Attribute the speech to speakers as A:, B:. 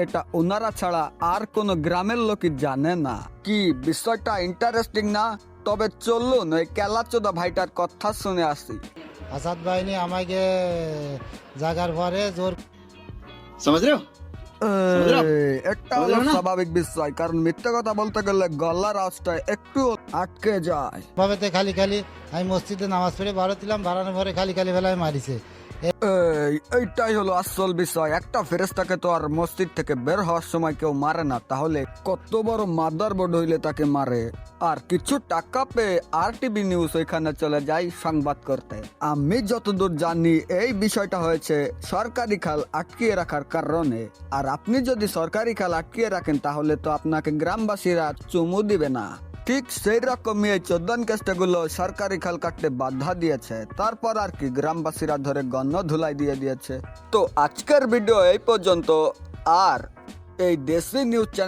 A: এটা ওনারা ছাড়া আর কোন গ্রামের লোকই জানে না। কি বিষয়টা ইন্টারেস্টিং না? তবে চলুন ওই কেলাচোদা ভাইটার কথা শুনে আসি।
B: আসাদ বাহিনী আমাকে জাগার পরে জোর
C: समझ रहे हो?
A: একটা হলো স্বাভাবিক বিষয়, কারণ মিথ্যা কথা বলতে গেলে গলার আওয়াজটা একটু আটকে যায়।
B: ভাবেতে খালি খালি আমি মসজিদে নামাজ পড়ে বাড়াতিলাম, বাড়ানোর পরে খালি খালি বেলায় মারিছে।
A: এইটাই হলো আসল বিষয়। একটা ফেরেশতাকে তো আর মসজিদ থেকে বের হওয়ার সময় কেউ মারে না, তাহলে কত বড় মাদারবোর্ড হইলে তাকে মারে? আর কিছু টাকা পেয়ে আরটিভি নিউজ ওইখানে চলে যায় সংবাদ করতে। আমি যতদূর জানি এই বিষয়টা হয়েছে সরকারি খাল আটকিয়ে রাখার কারণে। আর আপনি যদি সরকারি খাল আটকিয়ে রাখেন তাহলে তো আপনাকে গ্রামবাসীরা চুমু দিবে না। ঠিক সেই রকমই এই চোদ্দন কেষ্টগুলো সরকারি খাল কাটতে বাধা দিয়েছে, তারপর আর কি গ্রামবাসীরা ধরে গণ ধুলাই দিয়ে দিয়েছে। তো আজকের ভিডিও এই পর্যন্ত। আর এই দেশি নিউজ চ্যানেল